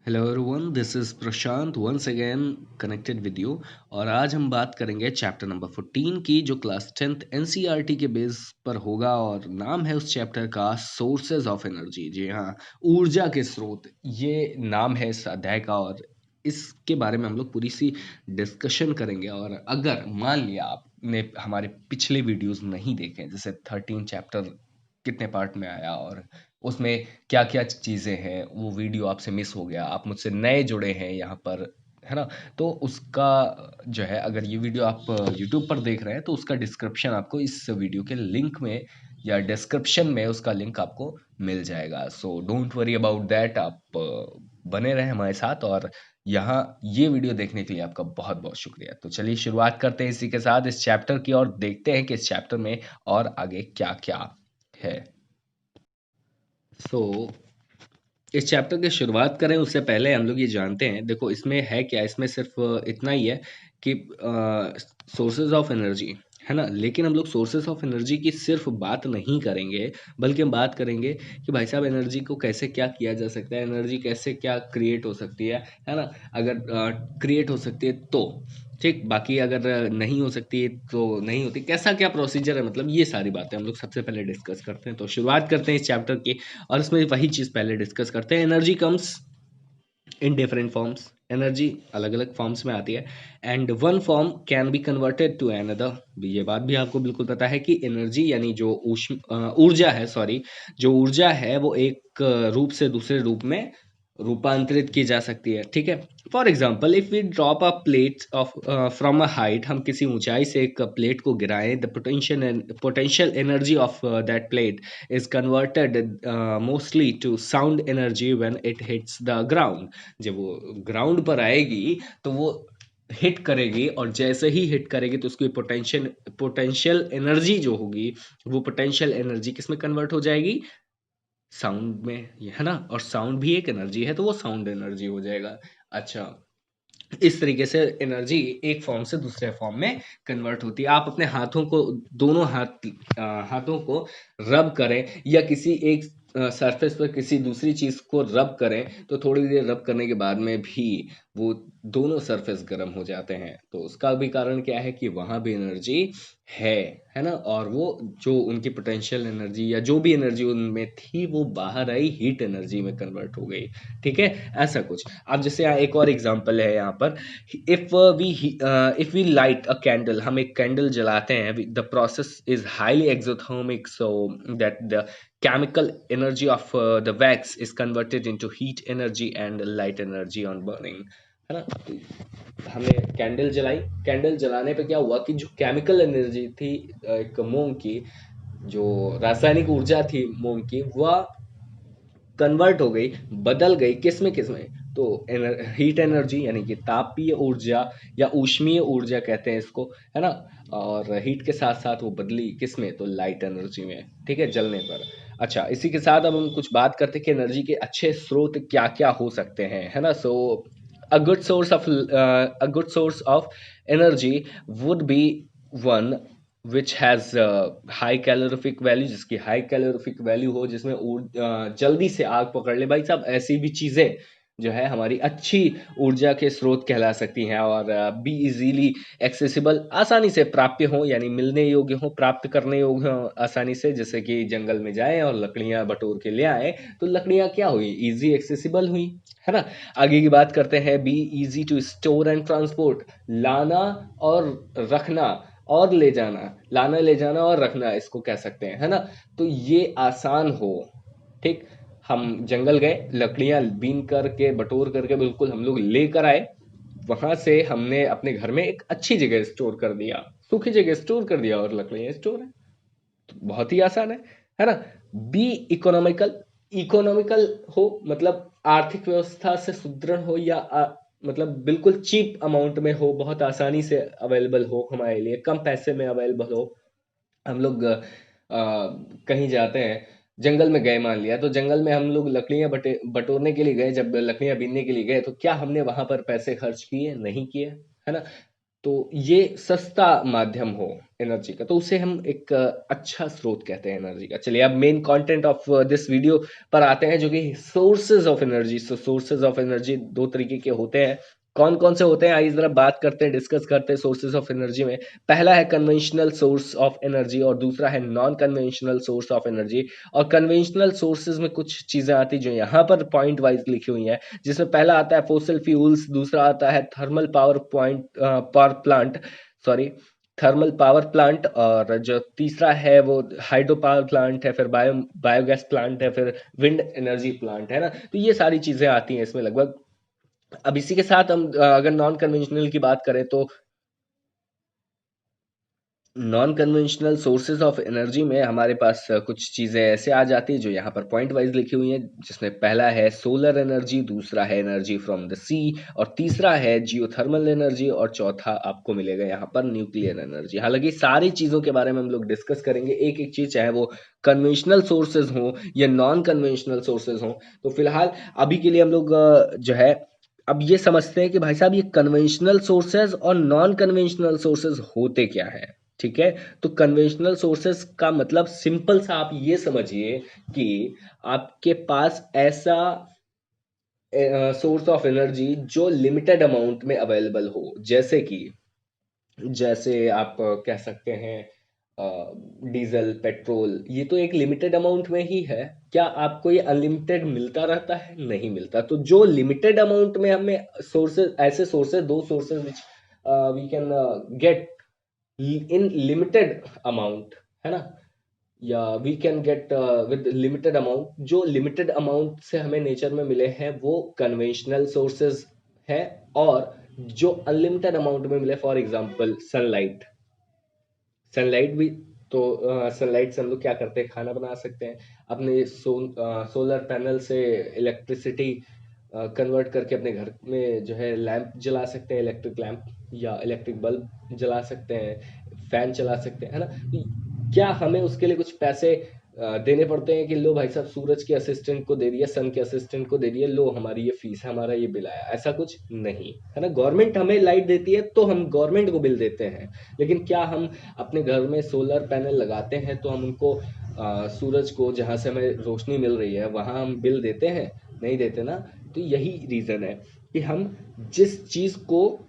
Hello everyone, this is Prashant once again connected with you. और आज हम बात करेंगे चैप्टर नंबर 14 की, जो क्लास 10th एनसीईआरटी के बेस पर होगा। और नाम है उस चैप्टर का सोर्सेज ऑफ एनर्जी। जी हाँ, ऊर्जा के स्रोत, ये नाम है इस अध्याय का। और इसके बारे में हम लोग पूरी सी डिस्कशन करेंगे। और अगर मान लिया आपने हमारे पिछले वीडियोस नहीं देखे, जैसे 13 चैप्टर कितने पार्ट में आया और उसमें क्या-क्या चीज़ें हैं, वो वीडियो आपसे मिस हो गया, आप मुझसे नए जुड़े हैं यहाँ पर, है ना? तो उसका जो है, अगर ये वीडियो आप यूट्यूब पर देख रहे हैं, तो उसका डिस्क्रिप्शन आपको इस वीडियो के लिंक में या डिस्क्रिप्शन में उसका लिंक आपको मिल जाएगा। So don't worry about that. आप बने रहें हमारे साथ, और यहाँ ये वीडियो देखने के लिए आपका बहुत-बहुत शुक्रिया। तो चलिए शुरुआत करते हैं इसी के साथ इस चैप्टर की, और देखते हैं कि इस चैप्टर में और आगे क्या-क्या है। सो इस चैप्टर की शुरुआत करें उससे पहले हम लोग ये जानते हैं, देखो इसमें है क्या, इसमें सिर्फ इतना ही है कि सोर्सेज ऑफ एनर्जी, है ना। लेकिन हम लोग सोर्सेज ऑफ एनर्जी की सिर्फ बात नहीं करेंगे, बल्कि हम बात करेंगे कि भाई साहब एनर्जी को कैसे क्या किया जा सकता है, एनर्जी कैसे क्या क्रिएट हो सकती है ना। अगर क्रिएट हो सकती है तो ठीक, बाकी अगर नहीं हो सकती तो नहीं होती, कैसा क्या प्रोसीजर है, मतलब ये सारी बातें हम लोग सबसे पहले डिस्कस करते हैं। तो शुरुआत करते हैं इस चैप्टर की, और इसमें वही चीज़ पहले डिस्कस करते हैं। Energy comes in different forms, energy अलग अलग फॉर्म्स में आती है, and one form can be converted to another. ये बात भी आपको बिल्कुल पता है कि एनर्जी यानी जो ऊर्जा है, सॉरी, जो ऊर्जा है वो एक रूप से दूसरे रूप में रूपांतरित की जा सकती है, ठीक है। For example, if we drop a plate off from a height, हम किसी ऊंचाई से एक प्लेट को गिराएं, the potential energy of that plate is converted mostly to sound energy when it hits the ground। जब वो ग्राउंड पर आएगी तो वो हिट करेगी, और जैसे ही हिट करेगी तो उसकी पोटेंशियल एनर्जी जो होगी, वो पोटेंशियल एनर्जी किस में कन्वर्ट हो जाएगी? साउंड में, है ना। और साउंड भी एक एनर्जी है, तो वो साउंड एनर्जी हो जाएगा। अच्छा, इस तरीके से एनर्जी एक फॉर्म से दूसरे फॉर्म में कन्वर्ट होती है। आप अपने हाथों को, दोनों हाथों को रब करें, या किसी एक सरफेस पर किसी दूसरी चीज को रब करें, तो थोड़ी देर रब करने के बाद में भी वो दोनों सरफेस गर्म हो जाते हैं। तो उसका भी कारण क्या है कि वहां भी एनर्जी है है ना। और वो जो उनकी पोटेंशियल एनर्जी या जो भी एनर्जी उनमें थी, वो बाहर आई, हीट एनर्जी में कन्वर्ट हो गई, ठीक है। ऐसा कुछ। अब जैसे यहाँ एक और एग्जांपल है यहाँ पर, if we if we light a candle, हम एक कैंडल जलाते हैं, the process is highly exothermic, so that the chemical energy of the wax is converted into heat energy and light energy on burning, है ना। तो हमने candle जलाई, candle जलाने पे क्या हुआ कि जो केमिकल एनर्जी थी, एक मोम की, जो रासायनिक ऊर्जा थी मोम की, वह कन्वर्ट हो गई, बदल गई किस में तो हीट एनर्जी यानी कि तापीय ऊर्जा या ऊष्मीय ऊर्जा कहते हैं इसको, है ना। और हीट के साथ साथ वो बदली किस में, तो लाइट एनर्जी में, ठीक है, जलने पर। अच्छा, इसी के साथ अब हम कुछ बात करते हैं कि एनर्जी के अच्छे स्रोत क्या क्या हो सकते हैं, है ना। सो a good source of energy would be one which has high calorific value, जिसकी हाई कैलोरीफिक वैल्यू हो, जिसमें जल्दी से आग पकड़ ले। भाई साहब, ऐसी भी चीज़ें जो है हमारी अच्छी ऊर्जा के स्रोत कहला सकती हैं, और बी इजीली एक्सेसिबल, आसानी से प्राप्य हो, यानी मिलने योग्य हो, प्राप्त करने योग्य हो आसानी से। जैसे कि जंगल में जाएं और लकड़ियां बटोर के ले आए, तो लकड़ियां क्या हुई, इजी एक्सेसिबल हुई, है ना। आगे की बात करते हैं, be easy to store and transport, लाना और रखना और ले जाना, लाना ले जाना और रखना, इसको कह सकते हैं, है ना। तो ये आसान हो, ठीक। हम जंगल गए, लकड़ियां बीन करके बटोर करके बिल्कुल हम लोग लेकर आए, वहां से हमने अपने घर में एक अच्छी जगह स्टोर कर दिया, सूखी जगह स्टोर कर दिया, और लकड़ियां स्टोर है। तो बहुत ही आसान है ना। बी इकोनॉमिकल, इकोनॉमिकल हो मतलब आर्थिक व्यवस्था से सुदृढ़ हो, या मतलब बिल्कुल चीप अमाउंट में हो, बहुत आसानी से अवेलेबल हो हमारे लिए, कम पैसे में अवेलेबल हो। हम लोग कहीं जाते हैं, जंगल में गए मान लिया, तो जंगल में हम लोग लकड़ियां बटोरने के लिए गए, जब लकड़ियां बीनने के लिए गए, तो क्या हमने वहां पर पैसे खर्च किए, नहीं किए, है ना। तो ये सस्ता माध्यम हो एनर्जी का, तो उसे हम एक अच्छा स्रोत कहते हैं एनर्जी का। चलिए अब main content of this video पर आते हैं, जो कि sources of energy. So sources of energy दो तरीके के होते हैं। कौन कौन से होते हैं, आइए जरा बात करते हैं, डिस्कस करते हैं सोर्सेज ऑफ एनर्जी में। पहला है कन्वेंशनल सोर्स ऑफ एनर्जी और दूसरा है non conventional source of energy. और कन्वेंशनल सोर्सेज में कुछ चीजें आती जो यहाँ पर पॉइंट वाइज लिखी हुई हैं, जिसमें पहला आता है फोसिल फ्यूल्स, दूसरा आता है thermal power plant, sorry, thermal power plant, और जो तीसरा है वो हाइड्रो पावर प्लांट है, फिर बायोगैस प्लांट है, फिर विंड एनर्जी प्लांट है ना। तो ये सारी चीजें आती हैं इसमें लगभग। अब इसी के साथ हम अगर नॉन कन्वेंशनल की बात करें, तो non conventional sources of energy में हमारे पास कुछ चीज़ें ऐसे आ जाती हैं जो यहाँ पर पॉइंट वाइज लिखी हुई हैं, जिसमें पहला है सोलर एनर्जी, दूसरा है एनर्जी फ्रॉम द सी, और तीसरा है जियोथर्मल एनर्जी, और चौथा आपको मिलेगा यहाँ पर न्यूक्लियर एनर्जी। हालांकि सारी चीज़ों के बारे में हम लोग डिस्कस करेंगे एक एक चीज़, चाहे वो कन्वेंशनल सोर्सेज हों या नॉन कन्वेंशनल सोर्सेज हों। तो फिलहाल अभी के लिए हम लोग जो है अब ये समझते हैं कि भाई साहब ये कन्वेंशनल सोर्सेज और नॉन कन्वेंशनल सोर्सेज होते क्या है। ठीक है, तो कन्वेंशनल सोर्सेस का मतलब सिंपल सा आप ये समझिए कि आपके पास ऐसा सोर्स ऑफ एनर्जी जो लिमिटेड अमाउंट में अवेलेबल हो, जैसे आप कह सकते हैं डीजल, पेट्रोल, ये तो एक लिमिटेड अमाउंट में ही है। क्या आपको ये अनलिमिटेड मिलता रहता है? नहीं मिलता। तो जो लिमिटेड अमाउंट में हमें सोर्सेज, ऐसे सोर्सेज, दो sources which we can get in limited amount, है ना, या we can get with limited amount, जो लिमिटेड अमाउंट से हमें नेचर में मिले हैं वो कन्वेंशनल सोर्सेज है। और जो अनलिमिटेड अमाउंट में मिले, फॉर एग्जांपल सनलाइट, सनलाइट भी, तो सनलाइट से हम लोग क्या करते हैं, खाना बना सकते हैं। अपने सोलर पैनल से इलेक्ट्रिसिटी कन्वर्ट करके अपने घर में जो है लैंप जला सकते हैं, इलेक्ट्रिक लैंप या इलेक्ट्रिक बल्ब जला सकते हैं, फैन चला सकते हैं, है ना। क्या हमें उसके लिए कुछ पैसे देने पड़ते हैं कि लो भाई साहब सूरज के असिस्टेंट को दे दिया, सन के असिस्टेंट को दे दिया, लो हमारी ये फीस है, हमारा ये बिल आया? ऐसा कुछ नहीं है ना। गवर्नमेंट हमें लाइट देती है तो हम गवर्नमेंट को बिल देते हैं, लेकिन क्या हम अपने घर में सोलर पैनल लगाते हैं तो हम उनको सूरज को, जहाँ से हमें रोशनी मिल रही है, वहाँ हम बिल देते हैं? नहीं देते ना। तो यही रीज़न है कि हम जिस चीज़ को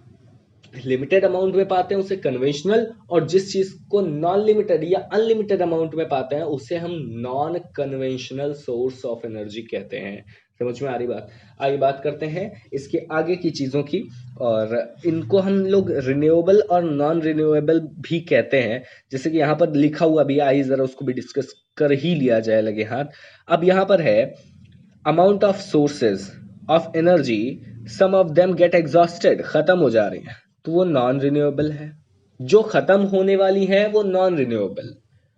लिमिटेड अमाउंट में पाते हैं उसे कन्वेंशनल, और जिस चीज को नॉन लिमिटेड या अनलिमिटेड अमाउंट में पाते हैं उसे हम non conventional source of energy कहते हैं। समझ में आ रही बात? आगे बात करते हैं इसके आगे की चीजों की, और इनको हम लोग रिन्यूएबल और नॉन रिन्यूएबल भी कहते हैं। जैसे कि यहाँ पर लिखा हुआ भी, आइए जरा उसको भी डिस्कस कर ही लिया जाए लगे हाथ। अब यहाँ पर है amount of sources of energy, some of them get exhausted, खत्म हो जा रही है, तो वो नॉन रिन्यूएबल है। जो खत्म होने वाली है वो नॉन रिन्यूएबल,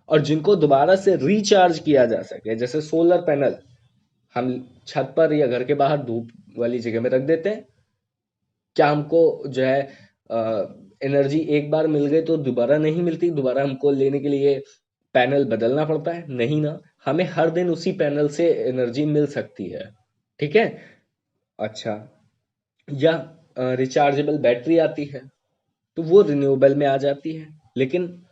और जिनको दोबारा से रिचार्ज किया जा सके, जैसे सोलर पैनल हम छत पर या घर के बाहर धूप वाली जगह में रख देते हैं, क्या हमको जो है एनर्जी एक बार मिल गई तो दोबारा नहीं मिलती? दोबारा हमको लेने के लिए पैनल बदलना पड़ता है? नहीं ना, हमें हर दिन उसी पैनल से एनर्जी मिल सकती है। ठीक है, अच्छा, या रिचार्जेबल बैटरी आती है, तो वो रिन्यूएबल में आ जाती है। लेकिन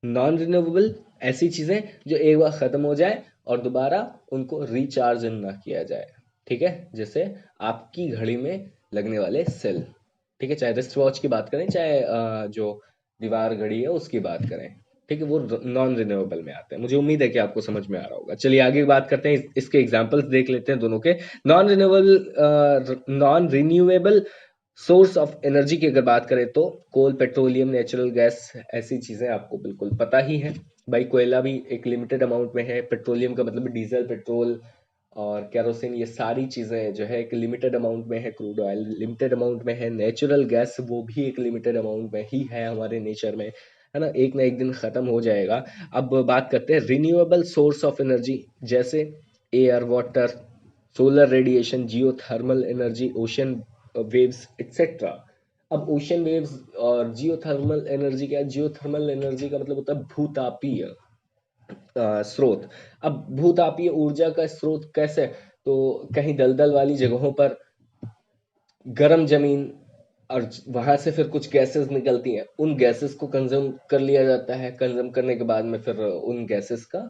नॉन रिन्यूएबल ऐसी चीजें जो एक बार खत्म हो जाए और दोबारा उनको रिचार्ज ना किया जाए। ठीक है, जैसे आपकी घड़ी में लगने वाले सेल। ठीक है, चाहे रिस्ट वॉच की बात करें, चाहे जो दीवार घड़ी है उसकी बात करें। ठीक है, वो नॉन रिन्यूएबल में आते हैं। मुझे उम्मीद है कि आपको समझ में आ रहा होगा। चलिए आगे बात करते हैं, इसके एग्जांपल्स देख लेते हैं दोनों के। Non renewable source of energy की अगर बात करें तो कोल, पेट्रोलियम, नेचुरल गैस, ऐसी चीज़ें आपको बिल्कुल पता ही है। भाई कोयला भी एक लिमिटेड अमाउंट में है, पेट्रोलियम का मतलब डीजल, पेट्रोल और केरोसिन, ये सारी चीज़ें जो है एक लिमिटेड अमाउंट में है। क्रूड ऑयल लिमिटेड अमाउंट में है, नेचुरल गैस वो भी एक लिमिटेड अमाउंट में ही है हमारे नेचर में, है ना एक दिन ख़त्म हो जाएगा। अब बात करते हैं रिन्यूएबल सोर्स ऑफ एनर्जी, जैसे air, water, solar radiation, geothermal energy, ocean waves etcetera. अब ओशन वेव्स और जियोथर्मल एनर्जी क्या है? जियोथर्मल एनर्जी का मतलब होता है भूतापीय स्रोत। अब भूतापीय ऊर्जा का स्रोत कैसे? तो कहीं दलदल वाली जगहों पर गर्म जमीन और वहां से फिर कुछ गैसेस निकलती हैं, उन गैसेस को कंज्यूम कर लिया जाता है, कंज्यूम करने के बाद में फिर उन गैसेस का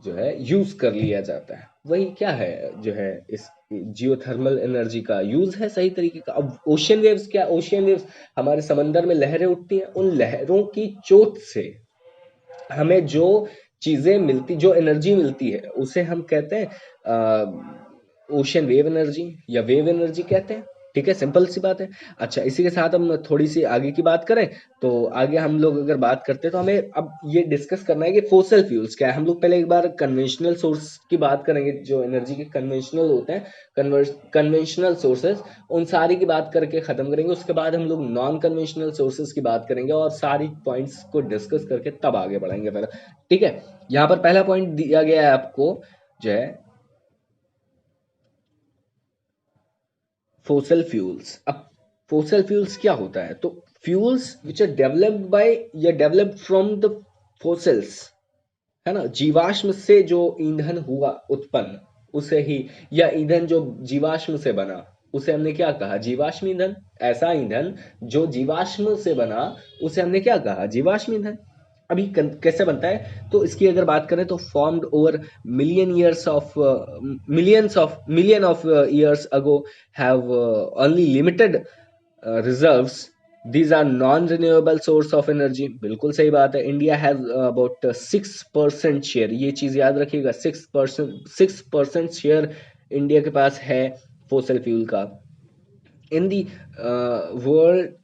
जो है यूज कर लिया जाता है। वही क्या है जो है इस जियोथर्मल एनर्जी का यूज है सही तरीके का। अब ओशियन वेव्स क्या, ओशियन वेव्स हमारे समंदर में लहरें उठती हैं, उन लहरों की चोट से हमें जो चीजें मिलती, जो एनर्जी मिलती है, उसे हम कहते हैं ओशियन वेव एनर्जी या वेव एनर्जी कहते हैं। ठीक है, सिंपल सी बात है। अच्छा, इसी के साथ हम थोड़ी सी आगे की बात करें, तो आगे हम लोग अगर बात करते हैं तो हमें अब ये डिस्कस करना है कि फोसिल फ्यूल्स क्या है। हम लोग पहले एक बार कन्वेंशनल सोर्स की बात करेंगे, जो एनर्जी के कन्वेंशनल होते हैं, कन्वेंशनल सोर्सेज, उन सारी की बात करके खत्म करेंगे। उसके बाद हम लोग नॉन कन्वेंशनल सोर्सेज की बात करेंगे और सारी पॉइंट्स को डिस्कस करके तब आगे बढ़ेंगे फिर। ठीक है, यहाँ पर पहला पॉइंट दिया गया है आपको जो है फोसिल फ्यूल्स। अब फोसिल फ्यूल्स क्या होता है, तो fuels which are developed by या डेवलप्ड फ्रॉम द फोसिल्स, है ना, जीवाश्म से जो ईंधन हुआ उत्पन्न, उसे ही, या ईंधन जो जीवाश्म से बना, उसे हमने क्या कहा, जीवाश्म ईंधन। ऐसा ईंधन जो जीवाश्म से बना, उसे हमने क्या कहा, जीवाश्म ईंधन। अभी कैसे बनता है, तो इसकी अगर बात करें तो formed over million of years ago, have only limited reserves, these are non-renewable source of energy। बिल्कुल सही बात है। इंडिया हैज अबाउट 6% शेयर, ये चीज याद रखिएगा, 6% शेयर इंडिया के पास है फोसिल फ्यूल का। इन दी वर्ल्ड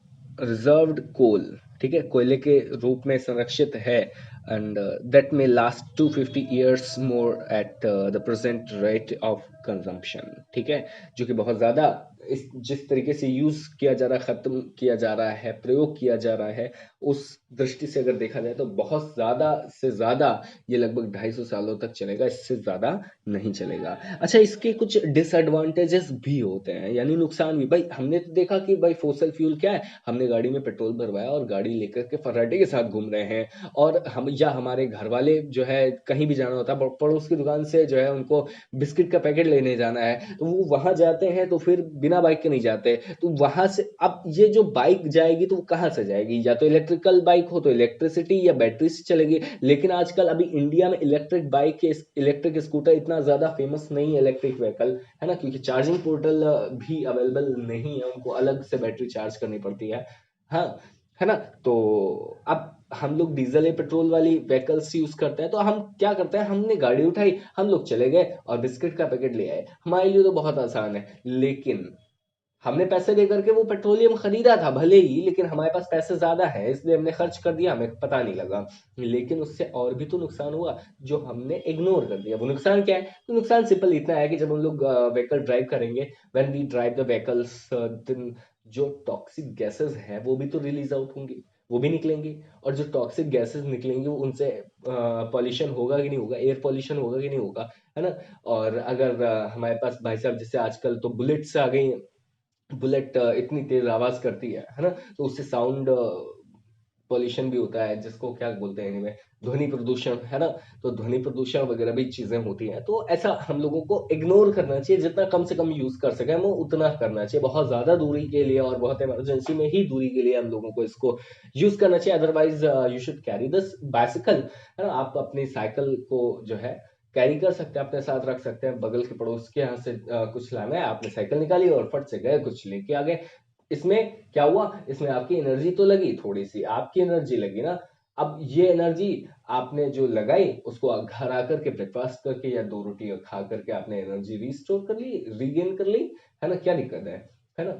रिजर्व्ड कोल, ठीक है, कोयले के रूप में संरक्षित है, एंड दैट में last 250 years more at the present rate of consumption. ठीक है, जो कि बहुत ज़्यादा इस जिस तरीके से यूज़ किया जा रहा है, ख़त्म किया जा रहा है, प्रयोग किया जा रहा है, उस दृष्टि से अगर देखा जाए तो बहुत ज़्यादा से ज़्यादा ये लगभग 250 सालों तक चलेगा, इससे ज़्यादा नहीं चलेगा। अच्छा, इसके कुछ डिसएडवांटेजेस भी होते हैं, यानी नुकसान भी। भाई हमने तो देखा कि भाई फोसिल फ्यूल क्या है, हमने गाड़ी में पेट्रोल भरवाया और गाड़ी लेकर के फर्राटे के साथ घूम रहे हैं, और हम या हमारे घर वाले जो है कहीं भी जाना होता है, पड़ोस की दुकान से जो है उनको बिस्किट का पैकेट लेने जाना है, तो वो वहां जाते हैं तो फिर बिना बाइक के नहीं जाते, तो वहां से अब ये जो बाइक जाएगी तो वो कहाँ से जाएगी, या तो इलेक्ट्रिकल बाइक हो तो इलेक्ट्रिसिटी या बैटरी से चलेगी। लेकिन आजकल अभी इंडिया में इलेक्ट्रिक बाइक के, इलेक्ट्रिक स्कूटर इतना ज्यादा फेमस नहीं है, इलेक्ट्रिक व्हीकल, है ना, क्योंकि चार्जिंग पोर्टल भी अवेलेबल नहीं है, उनको अलग से बैटरी चार्ज करनी पड़ती है। हाँ, है ना। तो अब हम लोग डीजल या पेट्रोल वाली व्हीकल्स यूज करते हैं, तो हम क्या करते हैं, हमने गाड़ी उठाई, हम लोग चले गए और बिस्किट का पैकेट ले आए, हमारे लिए तो बहुत आसान है। लेकिन हमने पैसे दे करके वो पेट्रोलियम खरीदा था भले ही, लेकिन हमारे पास पैसे ज्यादा है इसलिए हमने खर्च कर दिया, हमें पता नहीं लगा। लेकिन उससे और भी तो नुकसान हुआ जो हमने इग्नोर कर दिया। वो नुकसान क्या है, तो नुकसान सिंपल इतना है कि जब हम लोग व्हीकल ड्राइव करेंगे, when we drive the vehicles, then जो टॉक्सिक गैसेस हैं वो भी तो रिलीज आउट होंगी, वो भी निकलेंगी। और जो टॉक्सिक गैसेस निकलेंगी उनसे पॉल्यूशन होगा कि नहीं होगा, एयर पॉल्यूशन होगा कि नहीं होगा, है ना। और अगर हमारे पास भाई साहब जैसे आजकल तो बुलेट्स आ गई हैं, बुलेट इतनी तेज आवाज करती है ना, तो उससे साउंड पॉल्यूशन भी होता है, जिसको क्या बोलते हैं anyway, ध्वनि प्रदूषण, है ना। तो ध्वनि प्रदूषण वगैरह भी चीजें होती हैं, तो ऐसा हम लोगों को इग्नोर करना चाहिए, जितना कम से कम यूज कर सके हम उतना करना चाहिए। बहुत ज्यादा दूरी के लिए और बहुत इमरजेंसी में ही दूरी के लिए हम लोगों को इसको यूज करना चाहिए। Otherwise you should carry this bicycle, है ना। आप अपनी साइकिल को जो है कैरी कर सकते हैं, अपने साथ रख सकते हैं। बगल के पड़ोस के यहाँ से कुछ लाना है, आपने साइकिल निकाली और फट से गए कुछ लेके आ गए। इसमें क्या हुआ, इसमें आपकी एनर्जी तो लगी, थोड़ी सी आपकी एनर्जी लगी ना। अब ये एनर्जी आपने जो लगाई, उसको घर आकर के ब्रेकफास्ट करके या दो रोटी खा करके आपने एनर्जी रिस्टोर कर ली, रीगेन कर ली, है ना। क्या दिक्कत है ना।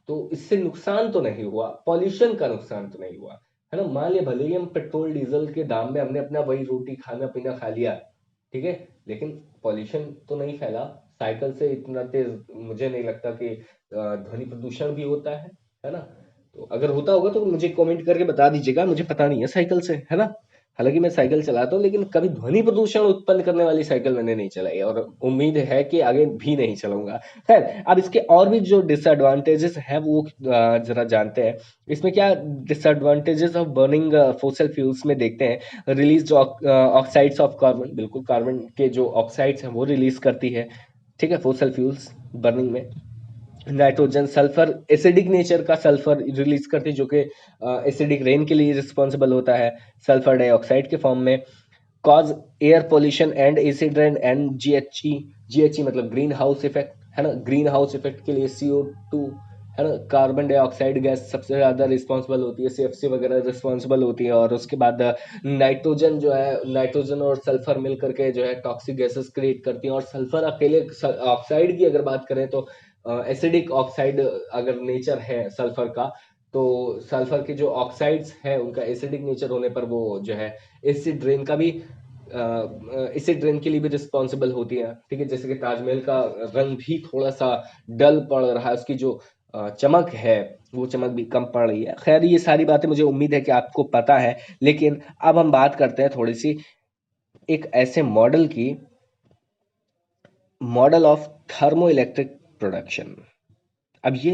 तो इससे नुकसान तो नहीं हुआ, पॉल्यूशन का नुकसान तो नहीं हुआ, है ना। मान लिया भले ही हम पेट्रोल डीजल के दाम में हमने अपना वही रोटी खाना पीना खा लिया, ठीक है, लेकिन पॉल्यूशन तो नहीं फैला। साइकिल से इतना तेज मुझे नहीं लगता कि ध्वनि प्रदूषण भी होता है ना। तो अगर होता होगा तो मुझे कमेंट करके बता दीजिएगा, मुझे पता नहीं है साइकिल से, है ना। हालांकि मैं साइकिल चलाता हूँ, लेकिन कभी ध्वनि प्रदूषण उत्पन्न करने वाली साइकिल मैंने नहीं चलाई, और उम्मीद है कि आगे भी नहीं चलाऊंगा। खैर, अब इसके और भी जो डिसएडवांटेजेस है वो जरा जानते हैं। इसमें क्या disadvantages of burning fossil fuels में देखते हैं। रिलीज ऑक्साइड्स ऑफ कार्बन, बिल्कुल कार्बन के जो ऑक्साइड्स हैं वो रिलीज करती है, ठीक है, फोसिल फ्यूल्स बर्निंग में। नाइट्रोजन, सल्फर एसिडिक नेचर का सल्फर रिलीज करती है जो कि एसिडिक रेन के लिए रिस्पॉन्सिबल होता है सल्फर डाइऑक्साइड के फॉर्म में। Cause air pollution and acid rain and GHE, GHE मतलब ग्रीन हाउस इफेक्ट, है ना। ग्रीन हाउस इफेक्ट के लिए CO2, है ना, कार्बन डाइऑक्साइड गैस सबसे ज़्यादा रिस्पॉन्सिबल होती है, CFC वगैरह रिस्पॉन्सिबल होती है। और उसके बाद नाइट्रोजन जो है, नाइट्रोजन और सल्फर मिल करके जो है टॉक्सिक गैसेस क्रिएट करती हैं। और सल्फर अकेले ऑक्साइड की अगर बात करें तो एसिडिक ऑक्साइड अगर नेचर है सल्फर का, तो सल्फर के जो ऑक्साइड्स हैं उनका एसिडिक नेचर होने पर वो जो है एसिड रेन का भी एसिड रेन के लिए भी रिस्पॉन्सिबल होती है। ठीक है, जैसे कि ताजमहल का रंग भी थोड़ा सा डल पड़ रहा है, उसकी जो चमक है वो चमक भी कम पड़ रही है। खैर ये सारी बातें मुझे उम्मीद है कि आपको पता है। लेकिन अब हम बात करते हैं थोड़ी सी एक ऐसे मॉडल की, model of thermo electric production. अब ये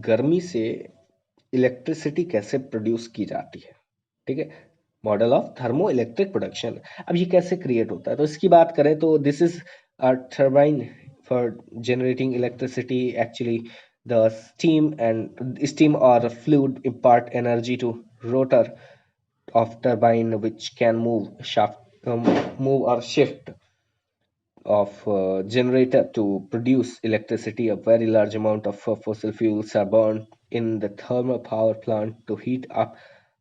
गर्मी से इलेक्ट्रिसिटी कैसे प्रोड्यूस की जाती है, ठीक है। Model of thermo electric production, अब ये कैसे क्रिएट होता है तो इसकी बात करें तो this is a turbine for generating electricity. Actually the steam और fluid impart energy to rotor of turbine which can move or shift of generator to produce electricity. A very large amount of fossil fuels are burned in the thermal power plant to heat up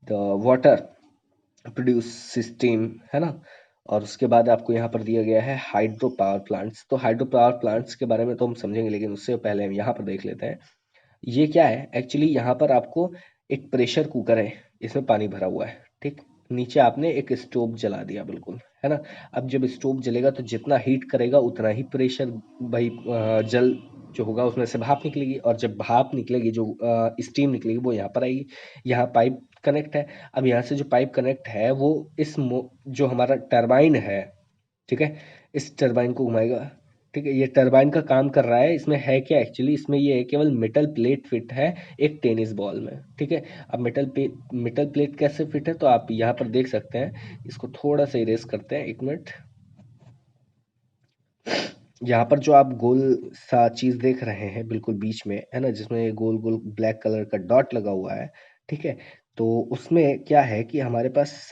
the water, produce system, है ना। और उसके बाद आपको यहाँ पर दिया गया है हाइड्रो पावर प्लांट्स। तो हाइड्रो पावर प्लांट्स के बारे में तो हम समझेंगे, लेकिन उससे पहले हम यहाँ पर देख लेते हैं ये क्या है। एक्चुअली यहाँ पर आपको एक प्रेशर कुकर है, इसमें पानी भरा हुआ है, ठीक। नीचे आपने एक स्टोव जला दिया, बिल्कुल, है ना। अब जब स्टोव जलेगा तो जितना हीट करेगा उतना ही प्रेशर, भाई जल जो होगा उसमें से भाप निकलेगी। और जब भाप निकलेगी, जो स्टीम निकलेगी, वो यहाँ पर आएगी। यहाँ पाइप कनेक्ट है। अब यहाँ से जो पाइप कनेक्ट है वो जो हमारा टरबाइन है, ठीक है, इस टरबाइन को घुमाएगा। ठीक है, ये टरबाइन का काम कर रहा है। इसमें है क्या एक्चुअली, इसमें ये है केवल मेटल प्लेट फिट है एक टेनिस बॉल में, ठीक है। अब मेटल प्लेट कैसे फिट है तो आप यहाँ पर देख सकते हैं। इसको थोड़ा सा इरेज करते हैं, एक मिनट। यहाँ पर जो आप गोल सा चीज देख रहे हैं बिल्कुल बीच में, है ना, जिसमें ये गोल गोल ब्लैक कलर का डॉट लगा हुआ है, ठीक है। तो उसमें क्या है कि हमारे पास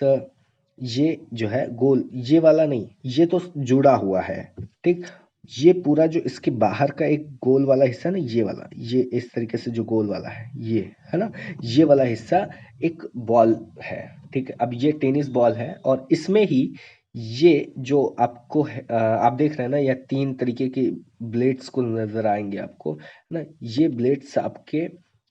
ये जो है गोल, ये वाला नहीं, ये तो जुड़ा हुआ है, ठीक। ये पूरा जो इसके बाहर का एक गोल वाला हिस्सा ना, ये वाला, ये इस तरीके से जो गोल वाला है, ये है ना, ये वाला हिस्सा एक बॉल है, ठीक है। अब ये टेनिस बॉल है और इसमें ही ये जो आपको आप देख रहे हैं ना, या तीन तरीके के ब्लेड्स को नजर आएंगे आपको, है ना। ये ब्लेड्स आपके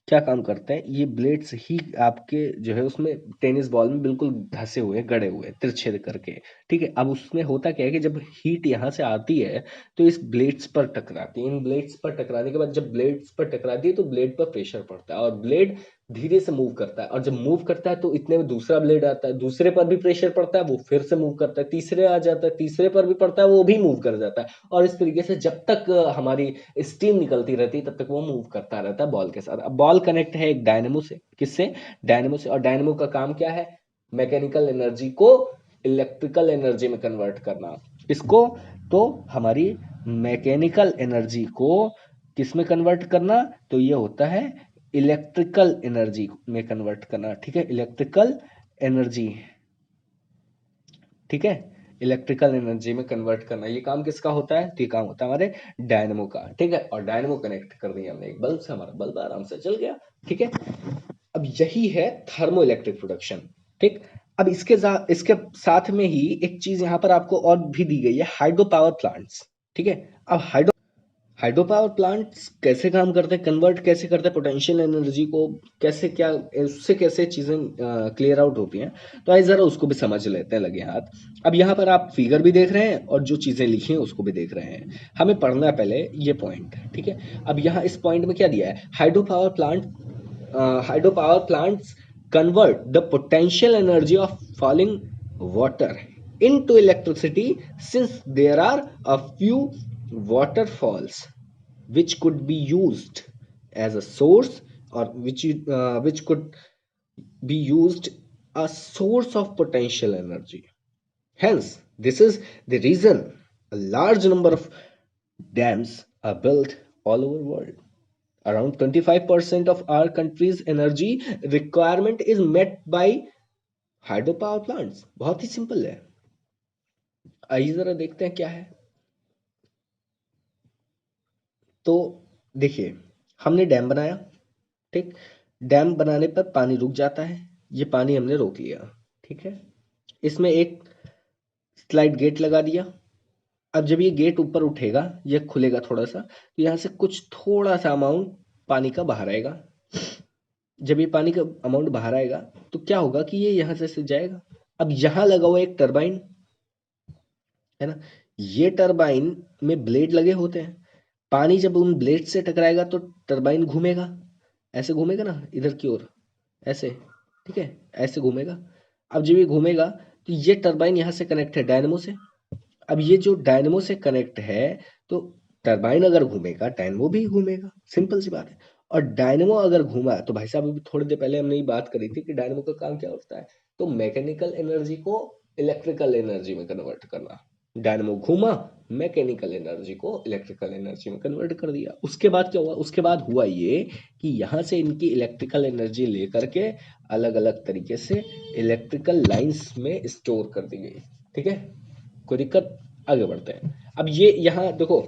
क्या काम करते हैं, ये ब्लेड्स ही आपके जो है उसमें टेनिस बॉल में बिल्कुल धसे हुए, गड़े हुए, तिरछे करके, ठीक है। अब उसमें होता क्या है कि जब हीट यहाँ से आती है तो इस ब्लेड्स पर टकराती है। इन ब्लेड्स पर टकराने के बाद जब ब्लेड्स पर टकराती है तो ब्लेड पर प्रेशर पड़ता है और ब्लेड धीरे से मूव करता है। और जब मूव करता है तो इतने में दूसरा ब्लेड आता है, दूसरे पर भी प्रेशर पड़ता है, वो फिर से मूव करता है, तीसरे आ जाता है, तीसरे पर भी पड़ता है, वो भी मूव कर जाता है। और इस तरीके से जब तक हमारी स्टीम निकलती रहती है तब तक वो मूव करता रहता है बॉल के साथ। अब बॉल कनेक्ट है एक डायनेमो से, किससे, डायनेमो से। और डायनेमो का काम क्या है, मैकेनिकल एनर्जी को इलेक्ट्रिकल एनर्जी में कन्वर्ट करना। किसको, तो हमारी मैकेनिकल एनर्जी को किस में कन्वर्ट करना, तो ये होता है इलेक्ट्रिकल एनर्जी में कन्वर्ट करना, ठीक है। इलेक्ट्रिकल एनर्जी, ठीक है, इलेक्ट्रिकल एनर्जी में कन्वर्ट करना, ये काम किसका होता है, तो ये काम होता है हमारे डायनेमो का, ठीक है। और डायनेमो कनेक्ट कर दिया हमने एक बल्ब से, हमारा बल्ब आराम से चल गया, ठीक है। अब यही है थर्मो इलेक्ट्रिक प्रोडक्शन, ठीक। अब इसके साथ में ही एक चीज यहाँ पर आपको और भी दी गई है, हाइड्रो पावर प्लांट्स, ठीक है। अब हाइड्रो पावर प्लांट्स कैसे काम करते हैं, कन्वर्ट कैसे करते हैं पोटेंशियल एनर्जी को, कैसे, क्या उससे कैसे चीज़ें क्लियर आउट होती हैं, तो आइए ज़रा उसको भी समझ लेते हैं लगे हाथ। अब यहाँ पर आप फिगर भी देख रहे हैं और जो चीज़ें लिखी हैं उसको भी देख रहे हैं। हमें पढ़ना है पहले ये पॉइंट, ठीक है। अब यहाँ इस पॉइंट में क्या दिया है, hydro power plants convert the potential energy of falling water into electricity, since there are a few waterfalls which could be used as a source, or which could be used a source of potential energy. Hence this is the reason a large number of dams are built all over world. Around 25% of our country's energy requirement is met by hydro power plants. बहुत ही simple है। आइए जरा देखते हैं क्या है। तो देखिए, हमने डैम बनाया, ठीक। डैम बनाने पर पानी रुक जाता है, ये पानी हमने रोक लिया, ठीक है। इसमें एक स्लाइड गेट लगा दिया। अब जब ये गेट ऊपर उठेगा, ये खुलेगा थोड़ा सा, तो यहाँ से कुछ थोड़ा सा अमाउंट पानी का बाहर आएगा। जब ये पानी का अमाउंट बाहर आएगा तो क्या होगा कि ये यहाँ से जाएगा। अब यहाँ लगा हुआ एक टरबाइन है ना, ये टरबाइन में ब्लेड लगे होते हैं। पानी जब उन ब्लेड से टकराएगा तो टरबाइन घूमेगा, ऐसे घूमेगा ना इधर की ओर, ऐसे, ठीक है, ऐसे घूमेगा। अब जब ये घूमेगा तो ये टरबाइन यहाँ से कनेक्ट है डायनेमो से। अब ये जो डायनेमो से कनेक्ट है, तो टरबाइन अगर घूमेगा डायनेमो भी घूमेगा, सिंपल सी बात है। और डायनेमो अगर घूमा तो भाई साहब, अभी थोड़ी देर पहले हमने ये बात करी थी कि डायनेमो का काम क्या होता है, तो मैकेनिकल एनर्जी को इलेक्ट्रिकल एनर्जी में कन्वर्ट करना। डायनेमो घूमा, मैकेनिकल एनर्जी को इलेक्ट्रिकल एनर्जी में कन्वर्ट कर दिया। उसके बाद क्या हुआ, उसके बाद हुआ ये कि यहाँ से इनकी इलेक्ट्रिकल एनर्जी लेकर के अलग अलग तरीके से इलेक्ट्रिकल लाइंस में स्टोर कर दी गई, ठीक है। कोई दिक्कत, आगे बढ़ते हैं। अब ये यहाँ देखो,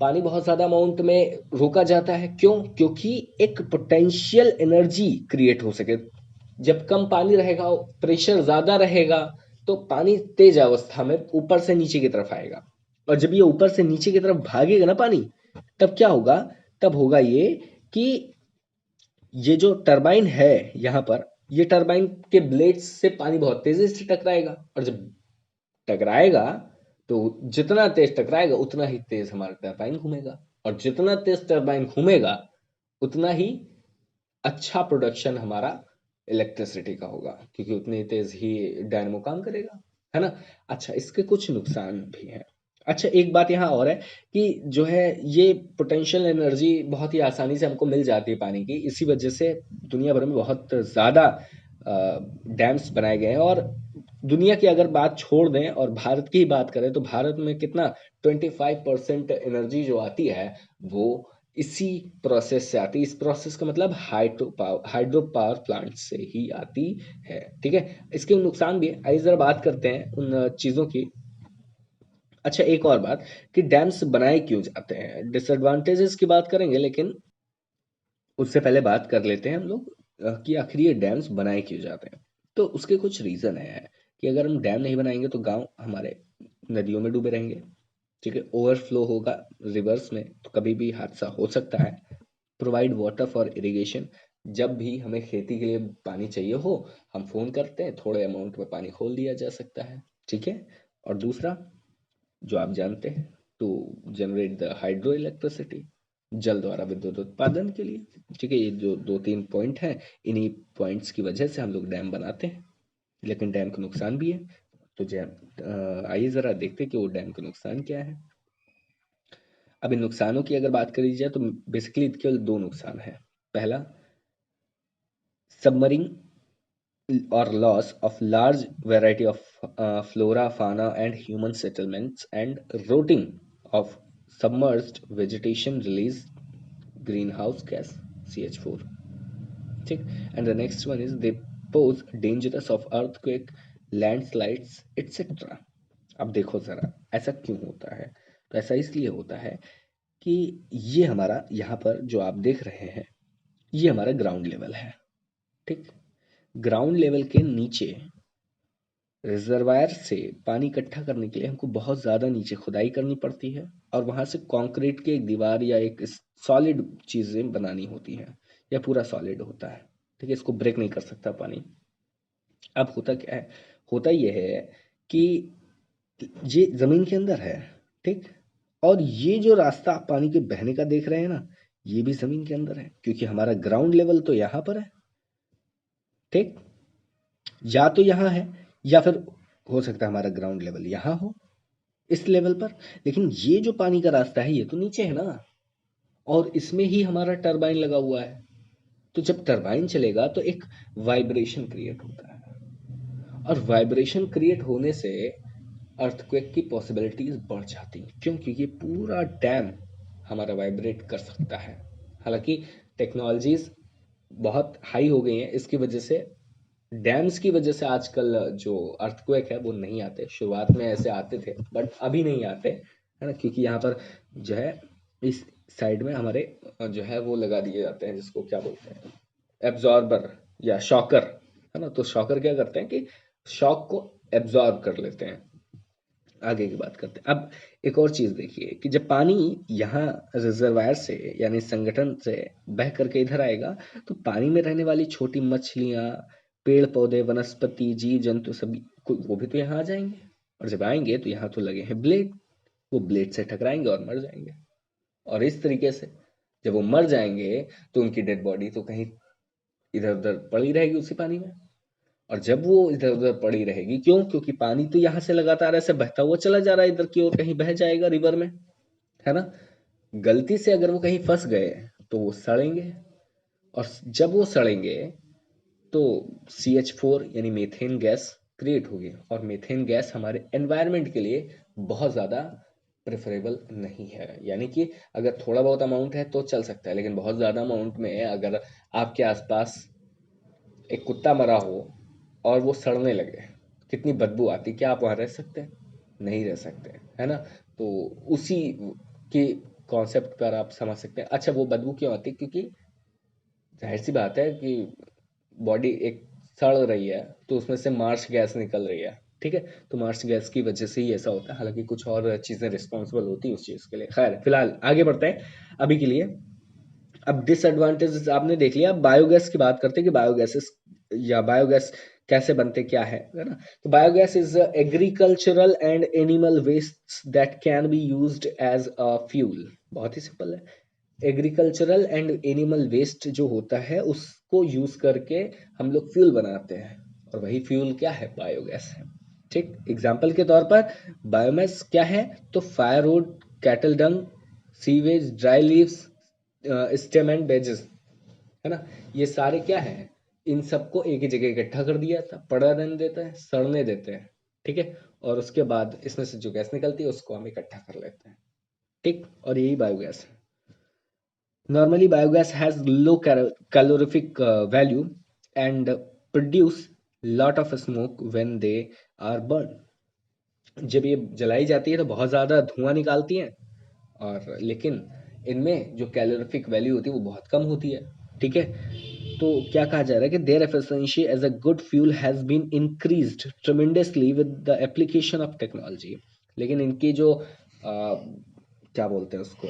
पानी बहुत ज़्यादा अमाउंट में रोका जाता है, क्यों? क्योंकि एक पोटेंशियल एनर्जी क्रिएट हो सके। जब कम पानी रहेगा, प्रेशर ज़्यादा रहेगा, तो पानी तेज अवस्था में ऊपर से नीचे की तरफ आएगा। और जब ये ऊपर से नीचे की तरफ भागेगा ना पानी, तब क्या होगा? तब होगा ये कि ये जो टरबाइन है यहाँ पर, ये टरबाइन के ब्लेड्स से पानी बहुत तेजी से टकराएगा। और जब टकराएगा तो जितना तेज टकराएगा उतना ही तेज हमारा टरबाइन घूमेगा। और जितना तेज टरबाइन घूमेगा उतना ही अच्छा प्रोडक्शन हमारा इलेक्ट्रिसिटी का होगा, क्योंकि उतनी तेज ही डायनेमो काम करेगा, है ना। अच्छा, इसके कुछ नुकसान भी हैं। अच्छा, एक बात यहाँ और है कि जो है ये पोटेंशियल एनर्जी बहुत ही आसानी से हमको मिल जाती है पानी की, इसी वजह से दुनिया भर में बहुत ज़्यादा डैम्स बनाए गए हैं। और दुनिया की अगर बात छोड़ दें और भारत की ही बात करें, तो भारत में कितना 25% एनर्जी जो आती है वो इसी प्रोसेस से आती है। इस प्रोसेस का मतलब हाइड्रो पावर प्लांट से ही आती है, ठीक है। इसके नुकसान भी है, आइए जरा बात करते हैं उन चीज़ों की। अच्छा, एक और बात कि डैम्स बनाए क्यों जाते हैं, डिसएडवांटेजेस की बात करेंगे, लेकिन उससे पहले बात कर लेते हैं हम लोग कि आखिर ये डैम्स बनाए क्यों जाते हैं। तो उसके कुछ रीज़न है कि अगर हम डैम नहीं बनाएंगे तो गांव हमारे नदियों में डूबे रहेंगे, ठीक है। ओवरफ्लो होगा रिवर्स में, तो कभी भी हादसा हो सकता है। प्रोवाइड वाटर फॉर इरिगेशन, जब भी हमें खेती के लिए पानी चाहिए हो, हम फ़ोन करते हैं, थोड़े अमाउंट में पानी खोल दिया जा सकता है, ठीक है। और दूसरा, जो आप जानते हैं, to generate the hydro electricity, जल द्वारा विद्युत उत्पादन के लिए, ठीक है। ये जो दो तीन पॉइंट हैं, इन्हीं पॉइंट्स की वजह से हम लोग डैम बनाते हैं। लेकिन डैम का नुकसान भी है, तो आइए ज़रा देखते हैं कि वो डैम का नुकसान क्या है। अब इन नुकसानों की अगर बात करी जाए तो बेसिकली केवल दो नुकसान है। पहला, submarine or loss of large variety of flora, fauna and human settlements, and rotting of submerged vegetation release greenhouse gas CH4, ठीक। and the next one is they pose dangerous of earthquake, landslides etc. अब देखो ज़रा, ऐसा क्यों होता है? तो ऐसा इसलिए होता है कि ये हमारा यहाँ पर जो आप देख रहे हैं, ये हमारा ग्राउंड लेवल है, ठीक। ग्राउंड लेवल के नीचे रिजर्वायर से पानी इकट्ठा करने के लिए हमको बहुत ज़्यादा नीचे खुदाई करनी पड़ती है, और वहाँ से कंक्रीट की एक दीवार या एक सॉलिड चीज़ें बनानी होती हैं, या पूरा सॉलिड होता है, ठीक है। इसको ब्रेक नहीं कर सकता पानी। अब होता क्या है, होता यह है कि ये ज़मीन के अंदर है, ठीक। और ये जो रास्ता आप पानी के बहने का देख रहे हैं ना, ये भी ज़मीन के अंदर है, क्योंकि हमारा ग्राउंड लेवल तो यहाँ पर है, ठीक। या तो यहाँ है, या फिर हो सकता है हमारा ग्राउंड लेवल यहाँ हो, इस लेवल पर। लेकिन ये जो पानी का रास्ता है, ये तो नीचे है ना, और इसमें ही हमारा टरबाइन लगा हुआ है। तो जब टरबाइन चलेगा तो एक वाइब्रेशन क्रिएट होता है, और वाइब्रेशन क्रिएट होने से अर्थक्वेक की पॉसिबिलिटीज बढ़ जाती हैं। क्यों? क्योंकि ये पूरा डैम हमारा वाइब्रेट कर सकता है। हालांकि टेक्नोलॉजीज बहुत हाई हो गई हैं, इसकी वजह से डैम्स की वजह से आजकल जो अर्थक्वेक है वो नहीं आते। शुरुआत में ऐसे आते थे बट अभी नहीं आते, है ना, क्योंकि यहाँ पर जो है इस साइड में हमारे जो है वो लगा दिए जाते हैं, जिसको क्या बोलते हैं, एब्जॉर्बर या शॉकर, है ना। तो शॉकर क्या करते हैं कि शॉक को एब्जॉर्ब कर लेते हैं। आगे की बात करते हैं। अब एक और चीज़ देखिए कि जब पानी यहाँ रिजर्वायर से यानी संगठन से बह करके इधर आएगा, तो पानी में रहने वाली छोटी मछलियाँ, पेड़ पौधे, वनस्पति, जीव जंतु सभी वो भी तो यहाँ आ जाएंगे। और जब आएंगे तो यहाँ तो लगे हैं ब्लेड, वो ब्लेड से टकराएंगे और मर जाएंगे। और इस तरीके से जब वो मर जाएंगे तो उनकी डेड बॉडी तो कहीं इधर उधर पड़ी रहेगी उसी पानी में। और जब वो इधर उधर पड़ी रहेगी, क्यों? क्योंकि पानी तो यहाँ से लगातार ऐसे बहता हुआ चला जा रहा है इधर की ओर, कहीं बह जाएगा रिवर में, है ना। गलती से अगर वो कहीं फंस गए तो वो सड़ेंगे। और जब वो सड़ेंगे तो CH4 यानी मीथेन गैस क्रिएट होगी। और मीथेन गैस हमारे एनवायरनमेंट के लिए बहुत ज़्यादा प्रेफरेबल नहीं है। यानी कि अगर थोड़ा बहुत अमाउंट है तो चल सकता है, लेकिन बहुत ज़्यादा अमाउंट में अगर आपके आसपास एक कुत्ता मरा हो और वो सड़ने लगे, कितनी बदबू आती, क्या आप वहाँ रह सकते हैं? नहीं रह सकते, है ना। तो उसी के कॉन्सेप्ट पर आप समझ सकते हैं। अच्छा, वो बदबू क्यों आती? क्योंकि जाहिर सी बात है कि बॉडी एक सड़ रही है तो उसमें से मार्श गैस निकल रही है, ठीक है। तो मार्श गैस की वजह से ही ऐसा होता है, हालांकि कुछ और चीज़ें रिस्पॉन्सिबल होती हैं उस चीज़ के लिए। खैर, फिलहाल आगे बढ़ते हैं अभी के लिए। अब डिसएडवांटेजेस आपने देख लिया। अब बायोगैस की बात करते हैं कि बायोगैसेस या बायोगैस कैसे बनते, क्या है ना। तो biogas is agricultural and animal waste that can be used as a fuel. बहुत ही सिंपल है। एग्रीकल्चरल एंड एनिमल वेस्ट जो होता है उसको यूज करके हम लोग फ्यूल बनाते हैं, और वही फ्यूल क्या है? बायोगैस है। ठीक, एग्जाम्पल के तौर पर बायोमास क्या है? तो firewood, cattle Dang, sewage, dry leaves, stem and badges, है ना। ये सारे क्या है? इन सबको एक ही जगह इकट्ठा कर दिया था, पड़ा रहने देते हैं, सड़ने देते हैं, ठीक है। और उसके बाद इसमें से जो गैस निकलती है उसको हम इकट्ठा कर लेते हैं, ठीक। और यही बायोगैस है। Normally, biogas has low calorific value and produce lot of smoke when they are burned. जब ये जलाई जाती है तो बहुत ज़्यादा धुआं निकालती हैं, और लेकिन इनमें जो कैलोरीफिक वैल्यू होती है वो बहुत कम होती है, ठीक है। तो क्या कहा जा रहा है कि their efficiency as a good fuel has been increased tremendously with the application of technology. लेकिन इनकी जो क्या बोलते हैं उसको,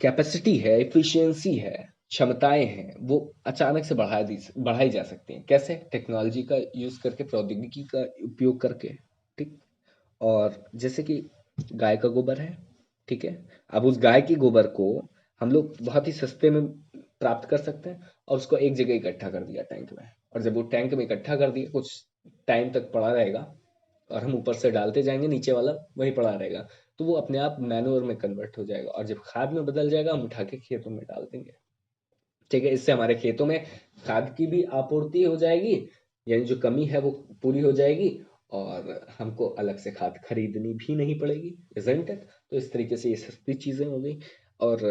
कैपेसिटी है, एफिशिएंसी है, क्षमताएं हैं, वो अचानक से बढ़ाई जा सकती हैं। कैसे? टेक्नोलॉजी का यूज़ करके, प्रौद्योगिकी का उपयोग करके, ठीक। और जैसे कि गाय का गोबर है, ठीक है। अब उस गाय के गोबर को हम लोग बहुत ही सस्ते में प्राप्त कर सकते हैं, और उसको एक जगह इकट्ठा कर दिया टैंक में। और जब वो टैंक में इकट्ठा कर दिया, कुछ टाइम तक पड़ा रहेगा, और हम ऊपर से डालते जाएंगे, नीचे वाला वहीं पड़ा रहेगा, तो वो अपने आप मैन्योर में कन्वर्ट हो जाएगा, और जब खाद में बदल जाएगा हम उठा के खेतों में डाल देंगे, ठीक है। इससे हमारे खेतों में खाद की भी आपूर्ति हो जाएगी, यानी जो कमी है वो पूरी हो जाएगी, और हमको अलग से खाद खरीदनी भी नहीं पड़ेगी, इजंट इट। तो इस तरीके से ये सस्ती चीज़ें हो गई। और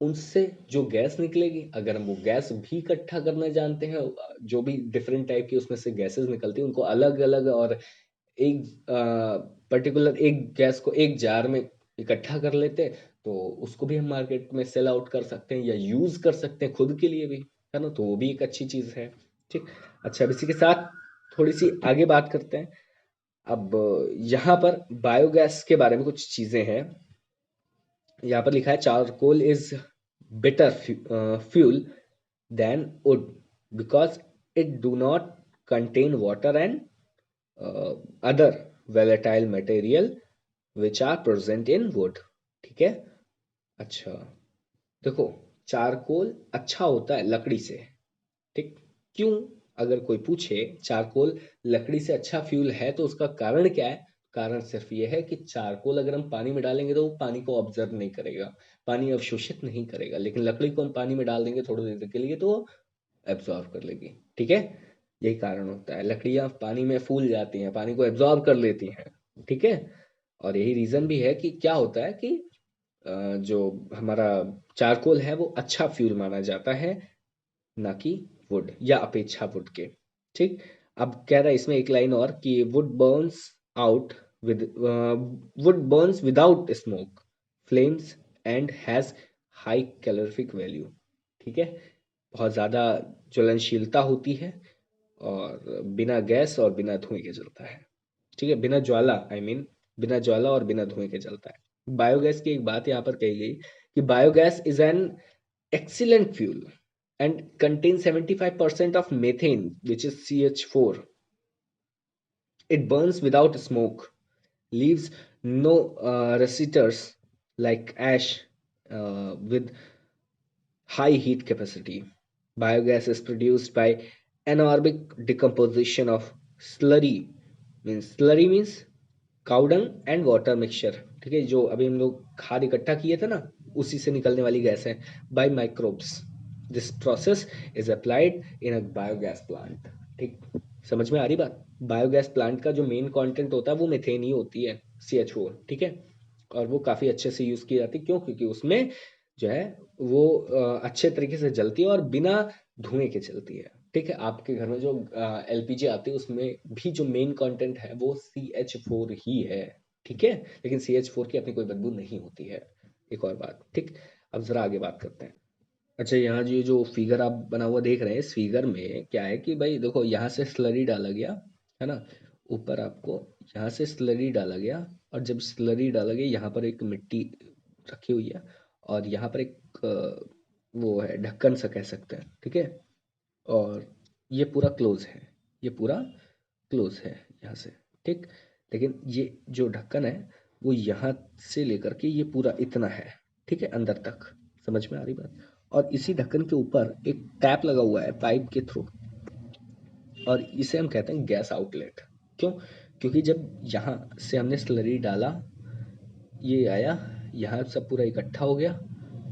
उनसे जो गैस निकलेगी, अगर हम वो गैस भी इकट्ठा करना जानते हैं, जो भी डिफरेंट टाइप की उसमें से गैसेस निकलती हैं उनको अलग अलग, और एक पर्टिकुलर एक गैस को एक जार में इकट्ठा कर लेते हैं, तो उसको भी हम मार्केट में सेल आउट कर सकते हैं या यूज कर सकते हैं खुद के लिए भी, है ना। तो वो भी एक अच्छी चीज है, ठीक। अच्छा, अब इसी के साथ थोड़ी सी आगे बात करते हैं। अब यहाँ पर बायोगैस के बारे में कुछ चीजें हैं। यहाँ पर लिखा है charcoal is better fuel than wood because it do not contain water and other volatile material which are present in wood, ठीक है। अच्छा, देखो, चारकोल अच्छा होता है लकड़ी से, ठीक। क्यों? अगर कोई पूछे चारकोल लकड़ी से अच्छा फ्यूल है तो उसका कारण क्या है? कारण सिर्फ ये है कि चारकोल अगर हम पानी में डालेंगे तो वो पानी को ऑब्जर्व नहीं करेगा, पानी अवशोषित नहीं करेगा, लेकिन लकड़ी को हम पानी में डाल देंगे थोड़ी देर के लिए तो वो एब्जॉर्ब कर लेगी, ठीक है। यही कारण होता है, लकड़ियां पानी में फूल जाती हैं, पानी को एब्जॉर्ब कर लेती हैं, ठीक है। और यही रीज़न भी है कि क्या होता है कि जो हमारा चारकोल है वो अच्छा फ्यूल माना जाता है, ना कि वुड या अपेक्षा वुड के। ठीक। अब कह रहा है इसमें एक लाइन और कि out with would Burns without smoke flames and has high calorific value. ठीक है। बहुत ज़्यादा ज्वलनशीलता होती है और बिना गैस और बिना धुएं के जलता है। ठीक है, बिना ज्वाला आई मीन बिना ज्वाला और बिना धुएं के जलता है। बायोगैस की एक बात यहाँ पर कही गई कि biogas is an excellent fuel and contains 75% of methane, which is CH4. It burns without smoke, leaves no residues like ash with high heat capacity. Biogas is produced by anaerobic decomposition of slurry means cow dung and water mixture. ठीक है, जो अभी हम लोग खाद इकट्ठा किए थे ना, उसी से निकलने वाली गैस है। By microbes, this process is applied in a biogas plant. ठीक, समझ में आ रही बात? बायोगैस प्लांट का जो मेन कंटेंट होता है वो मीथेन ही होती है, CH4। ठीक है, और वो काफ़ी अच्छे से यूज़ की जाती है। क्यों? क्योंकि उसमें जो है वो अच्छे तरीके से जलती है और बिना धुएं के चलती है। ठीक है, आपके घर में जो LPG आती है उसमें भी जो मेन कंटेंट है वो CH4 ही है। ठीक है, लेकिन CH4 की अपनी कोई बदबू नहीं होती है। एक और बात। ठीक, अब जरा आगे बात करते हैं। अच्छा, यहाँ जो फिगर आप बना हुआ देख रहे हैं, इस फिगर में क्या है कि भाई देखो, यहाँ से स्लरी डाला गया है ना, ऊपर आपको यहाँ से स्लरी डाला गया, और जब स्लरी डाला गया यहाँ पर एक मिट्टी रखी हुई है, और यहाँ पर एक वो है ढक्कन सा कह सकते हैं। ठीक है, और ये पूरा क्लोज है, ये पूरा क्लोज है यहाँ से। ठीक, लेकिन ये जो ढक्कन है वो यहाँ से लेकर के ये पूरा इतना है। ठीक है, अंदर तक। समझ में आ रही बात? और इसी ढक्कन के ऊपर एक टैप लगा हुआ है पाइप के थ्रू, और इसे हम कहते हैं गैस आउटलेट। क्यों? क्योंकि जब यहाँ से हमने स्लरी डाला, ये आया, यहाँ सब पूरा इकट्ठा हो गया,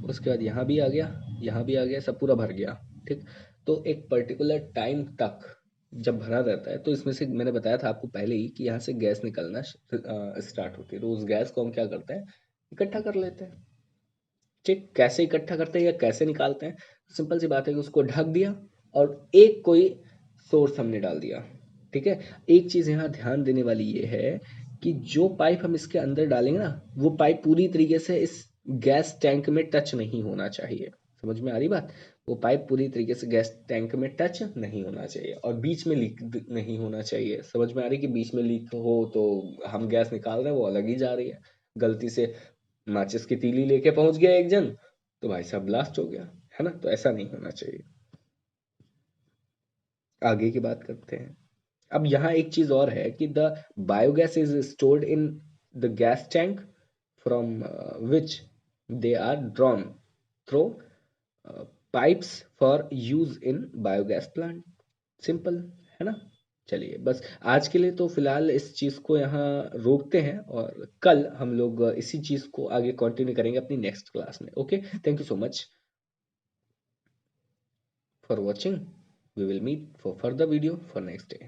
उसके बाद यहाँ भी आ गया, यहाँ भी आ गया, सब पूरा भर गया। ठीक, तो एक पर्टिकुलर टाइम तक जब भरा रहता है तो इसमें से मैंने बताया था आपको पहले ही कि यहाँ से गैस निकलना स्टार्ट होती है। तो उस गैस को हम क्या करते हैं, इकट्ठा कर लेते हैं। ठीक, कैसे इकट्ठा करते हैं या कैसे निकालते हैं? सिंपल सी बात है कि उसको ढक दिया और एक कोई सोर्स हमने डाल दिया। ठीक है, एक चीज़ यहाँ ध्यान देने वाली ये है कि जो पाइप हम इसके अंदर डालेंगे ना, वो पाइप पूरी तरीके से इस गैस टैंक में टच नहीं होना चाहिए। समझ में आ रही बात? वो पाइप पूरी तरीके से गैस टैंक में टच नहीं होना चाहिए, और बीच में लीक नहीं होना चाहिए। समझ में आ रही कि बीच में लीक हो तो हम गैस निकाल रहे हैं वो अलग ही जा रही है, गलती से माचिस की तीली लेके पहुंच गया एक जन, तो भाई साहब ब्लास्ट हो गया, है ना? तो ऐसा नहीं होना चाहिए। आगे की बात करते हैं। अब यहाँ एक चीज और है कि the biogas is stored in the gas tank from which they are drawn through pipes for use in biogas plant. Simple, है ना? चलिए, बस आज के लिए तो फिलहाल इस चीज़ को यहाँ रोकते हैं, और कल हम लोग इसी चीज़ को आगे कंटिन्यू करेंगे अपनी नेक्स्ट क्लास में। Okay, thank you so much for watching. We will meet for further video for next day.